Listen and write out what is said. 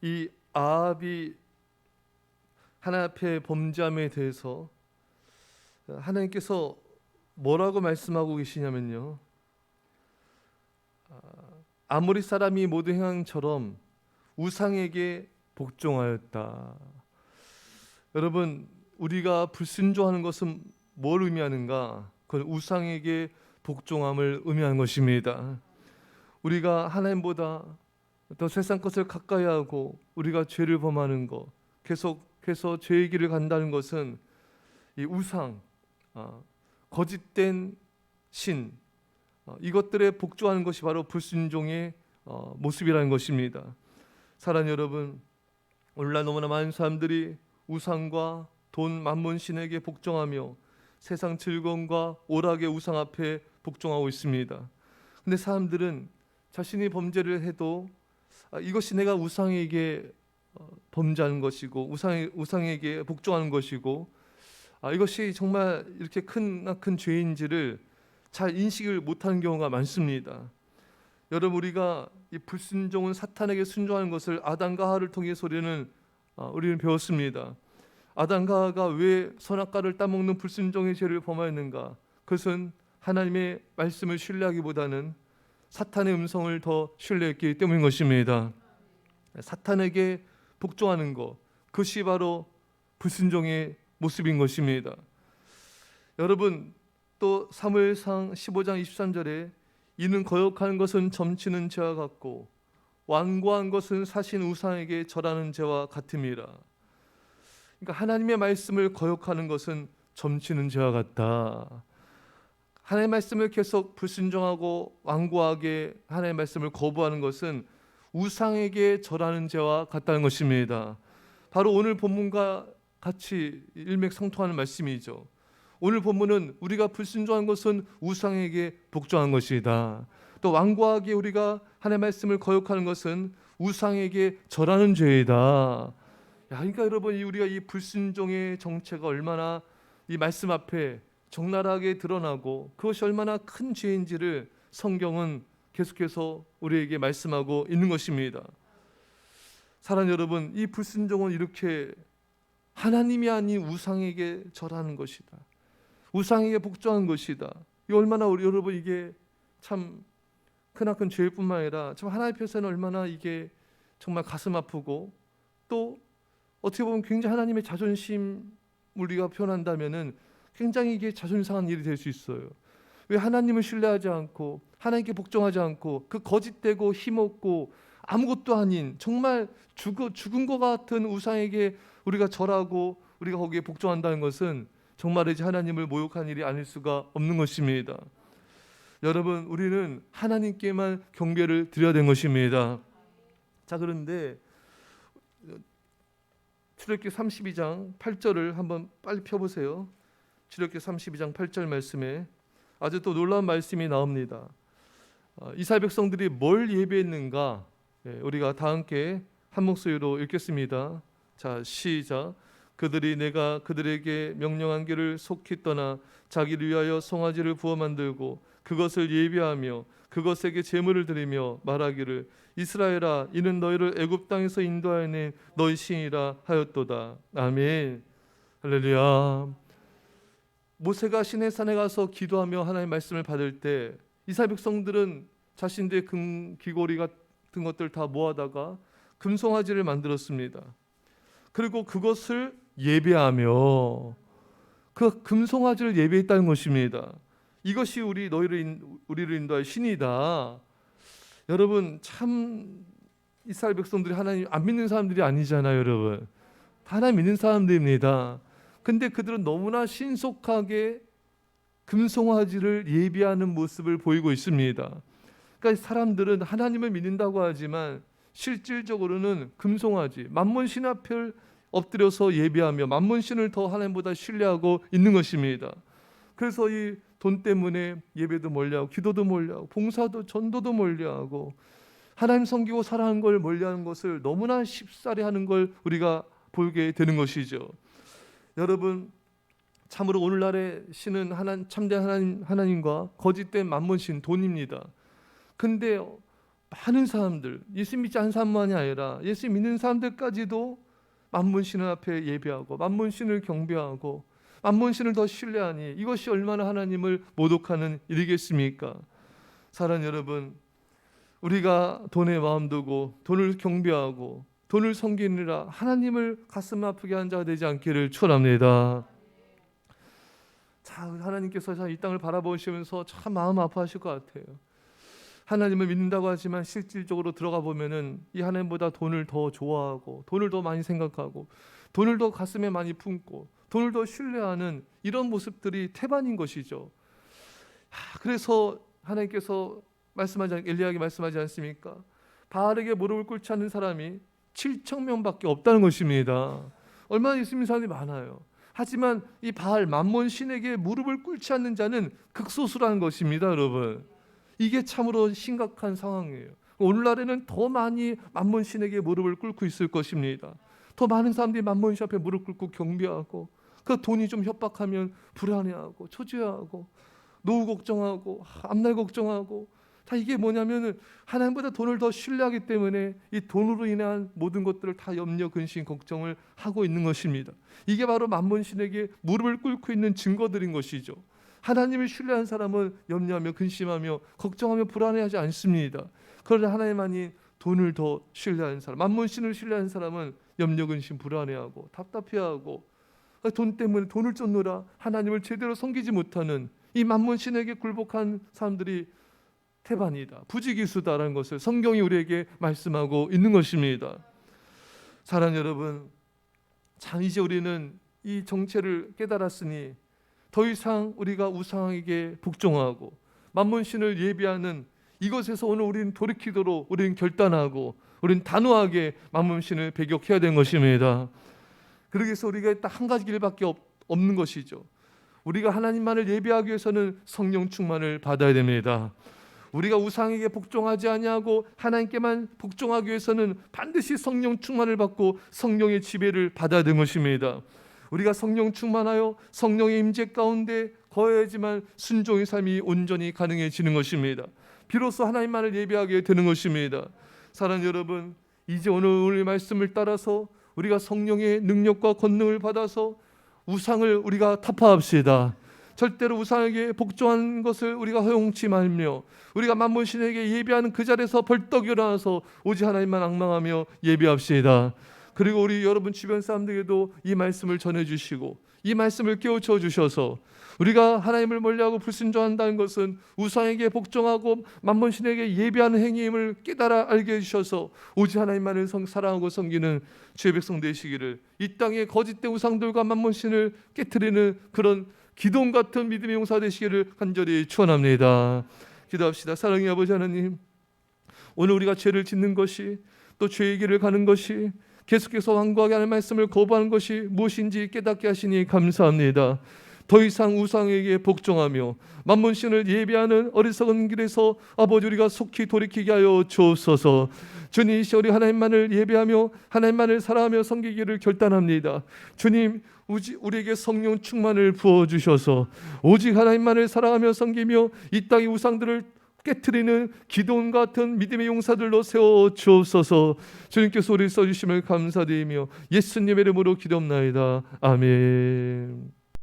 이 아합이 하나님 앞에 범죄함에 대해서 하나님께서 뭐라고 말씀하고 계시냐면요, 아모리 사람이 모든 행함처럼 우상에게 복종하였다. 여러분, 우리가 불순종하는 것은 뭘 의미하는가? 그건 우상에게 복종함을 의미하는 것입니다. 우리가 하나님보다 더 세상 것을 가까이 하고 우리가 죄를 범하는 것, 계속해서 죄의 길을 간다는 것은 이 우상, 거짓된 신, 이것들에 복종하는 것이 바로 불순종의 모습이라는 것입니다. 사랑하는 여러분, 오늘날 너무나 많은 사람들이 우상과 돈, 만몬 신에게 복종하며 세상 즐거움과 오락의 우상 앞에 복종하고 있습니다. 근데 사람들은 자신이 범죄를 해도 이것이 내가 우상에게 범죄하는 것이고 우상에게 복종하는 것이고 이것이 정말 이렇게 큰 죄인지를 잘 인식을 못하는 경우가 많습니다. 여러분, 우리가 이 불순종은 사탄에게 순종하는 것을 아담과 하와를 통해서 우리는 배웠습니다. 아담과 하와가 왜 선악과를 따먹는 불순종의 죄를 범하였는가? 그것은 하나님의 말씀을 신뢰하기보다는 사탄의 음성을 더 신뢰했기 때문인 것입니다. 사탄에게 복종하는 것, 그것이 바로 불순종의 모습인 것입니다. 여러분, 또 사무엘상 15장 23절에 이는 거역하는 것은 점치는 죄와 같고 완고한 것은 사신 우상에게 절하는 죄와 같음이라. 그러니까 하나님의 말씀을 거역하는 것은 점치는 죄와 같다. 하나님의 말씀을 계속 불순종하고 완고하게 하나님의 말씀을 거부하는 것은 우상에게 절하는 죄와 같다는 것입니다. 바로 오늘 본문과 같이 일맥상통하는 말씀이죠. 오늘 본문은 우리가 불순종한 것은 우상에게 복종한 것이다. 또 완고하게 우리가 하나님의 말씀을 거역하는 것은 우상에게 절하는 죄이다. 그러니까 여러분, 우리가 이 불순종의 정체가 얼마나 이 말씀 앞에 적나라하게 드러나고 그것이 얼마나 큰 죄인지를 성경은 계속해서 우리에게 말씀하고 있는 것입니다. 사랑하는 여러분, 이 불순종은 이렇게 하나님이 아닌 우상에게 절하는 것이다. 우상에게 복종한 것이다. 이 얼마나 여러분, 이게 참 크나큰 죄일 뿐만 아니라 참 하나님 앞에서는 얼마나 이게 정말 가슴 아프고 또 어떻게 보면 굉장히 하나님의 자존심 우리가 표현한다면은 굉장히 이게 자존심 상한 일이 될 수 있어요. 왜 하나님을 신뢰하지 않고 하나님께 복종하지 않고 그 거짓되고 힘없고 아무것도 아닌 정말 죽은 것 같은 우상에게 우리가 절하고 우리가 거기에 복종한다는 것은 정말 이제 하나님을 모욕한 일이 아닐 수가 없는 것입니다. 여러분, 우리는 하나님께만 경배를 드려야 되는 것입니다. 자, 그런데 출애굽기 32장 8절을 한번 빨리 펴보세요. 출애굽기 32장 8절 말씀에 아주 또 놀라운 말씀이 나옵니다. 이스라엘 백성들이 뭘 예배했는가? 우리가 다 함께 한 목소리로 읽겠습니다. 자, 시작. 그들이 내가 그들에게 명령한 길을 속히 떠나 자기를 위하여 송아지를 부어 만들고 그것을 예배하며 그것에게 제물을 드리며 말하기를 이스라엘아, 이는 너희를 애굽 땅에서 인도하여 너희 신이라 하였도다. 아멘. 할렐루야. 모세가 시내산에 가서 기도하며 하나님의 말씀을 받을 때 이스라엘 백성들은 자신들의 귀고리 같은 것들 다 모아다가 금송아지를 만들었습니다. 그리고 그것을 예배하며 그 금송아지를 예배했다는 것입니다. 이것이 우리를 인도할 신이다. 여러분, 참 이스라엘 백성들이 하나님 안 믿는 사람들이 아니잖아요, 여러분. 하나님 믿는 사람들입니다. 근데 그들은 너무나 신속하게 금송아지를 예배하는 모습을 보이고 있습니다. 그러니까 사람들은 하나님을 믿는다고 하지만 실질적으로는 금송아지, 만몬신 앞을 엎드려서 예배하며 만몬신을 더 하나님보다 신뢰하고 있는 것입니다. 그래서 이 돈 때문에 예배도 멀리하고 기도도 멀리하고 봉사도 전도도 멀리하고 하나님 섬기고 사랑하는 걸 멀리하는 것을 너무나 쉽사리 하는 걸 우리가 보게 되는 것이죠. 여러분, 참으로 오늘날의 신은 참된 하나님과 거짓된 만몬신, 돈입니다. 근데 많은 사람들, 예수 믿지 않는 사람만이 아니라 예수 믿는 사람들까지도 만문신을 앞에 예배하고 만문신을 경배하고 만문신을 더 신뢰하니 이것이 얼마나 하나님을 모독하는 일이겠습니까? 사랑하는 여러분, 우리가 돈에 마음 두고 돈을 경배하고 돈을 섬기느라 하나님을 가슴 아프게 한 자가 되지 않기를 축원합니다. 자, 하나님께서 이 땅을 바라보시면서 참 마음 아파하실 것 같아요. 하나님을 믿는다고 하지만 실질적으로 들어가 보면은 이 하나님보다 돈을 더 좋아하고 돈을 더 많이 생각하고 돈을 더 가슴에 많이 품고 돈을 더 신뢰하는 이런 모습들이 태반인 것이죠. 그래서 하나님께서 엘리야에게 말씀하지 않습니까? 바알에게 무릎을 꿇지 않는 사람이 7천 명밖에 없다는 것입니다. 얼마나 예수 믿는 사람이 많아요. 하지만 이 바알 만몬 신에게 무릎을 꿇지 않는 자는 극소수라는 것입니다, 여러분. 이게 참으로 심각한 상황이에요. 오늘날에는 더 많이 만몬 신에게 무릎을 꿇고 있을 것입니다. 더 많은 사람들이 만몬 신 앞에 무릎 꿇고 경배하고 그 돈이 좀 협박하면 불안해하고 초조해하고 노후 걱정하고 앞날 걱정하고 다 이게 뭐냐면은 하나님보다 돈을 더 신뢰하기 때문에 이 돈으로 인한 모든 것들을 다 염려, 근심, 걱정을 하고 있는 것입니다. 이게 바로 만몬 신에게 무릎을 꿇고 있는 증거들인 것이죠. 하나님을 신뢰한 사람은 염려하며 근심하며 걱정하며 불안해하지 않습니다. 그러나 하나님 아닌 돈을 더 신뢰하는 사람, 만몬 신을 신뢰하는 사람은 염려, 근심, 불안해하고 답답해하고 돈 때문에 돈을 쫓느라 하나님을 제대로 섬기지 못하는 이 만몬 신에게 굴복한 사람들이 태반이다, 부지기수다라는 것을 성경이 우리에게 말씀하고 있는 것입니다. 사랑하는 여러분, 참 이제 우리는 이 정체를 깨달았으니 더 이상 우리가 우상에게 복종하고 만몬신을 예비하는 이것에서 오늘 우리는 돌이키도록 우리는 결단하고 우리는 단호하게 만몬신을 배격해야 되는 것입니다. 그러기 위해서 우리가 딱 한 가지 길밖에 없는 것이죠. 우리가 하나님만을 예배하기 위해서는 성령 충만을 받아야 됩니다. 우리가 우상에게 복종하지 아니하고 하나님께만 복종하기 위해서는 반드시 성령 충만을 받고 성령의 지배를 받아야 되는 것입니다. 우리가 성령 충만하여 성령의 임재 가운데 거해야지만 순종의 삶이 온전히 가능해지는 것입니다. 비로소 하나님만을 예배하게 되는 것입니다. 사랑하는 여러분, 이제 오늘 말씀을 따라서 우리가 성령의 능력과 권능을 받아서 우상을 우리가 타파합시다. 절대로 우상에게 복종하는 것을 우리가 허용치 말며 우리가 만몬신에게 예배하는 그 자리에서 벌떡 일어나서 오직 하나님만 앙망하며 예배합시다. 그리고 우리 여러분 주변 사람들에게도 이 말씀을 전해주시고 이 말씀을 깨우쳐 주셔서 우리가 하나님을 멀리하고 불순종한다는 것은 우상에게 복종하고 만몬신에게 예배하는 행위임을 깨달아 알게 해주셔서 오직 하나님만을 사랑하고 섬기는 주의 백성 되시기를, 이 땅에 거짓된 우상들과 만몬신을 깨트리는 그런 기도원 같은 믿음의 용사 되시기를 간절히 축원합니다. 기도합시다. 사랑의 아버지 하나님, 오늘 우리가 죄를 짓는 것이 또 죄의 길을 가는 것이 계속해서 완고하게 하는 말씀을 거부하는 것이 무엇인지 깨닫게 하시니 감사합니다. 더 이상 우상에게 복종하며 만몬신을 예배하는 어리석은 길에서 아버지 우리가 속히 돌이키게 하여 주옵소서. 주님, 이 시절에 하나님만을 예배하며 하나님만을 사랑하며 섬기기를 결단합니다. 주님, 우리에게 성령 충만을 부어주셔서 오직 하나님만을 사랑하며 섬기며 이 땅의 우상들을 깨트리는 기도원 같은 믿음의 용사들로 세워 주옵소서. 주님께서 우리 써주심을 감사드리며 예수님의 이름으로 기도합나이다. 아멘.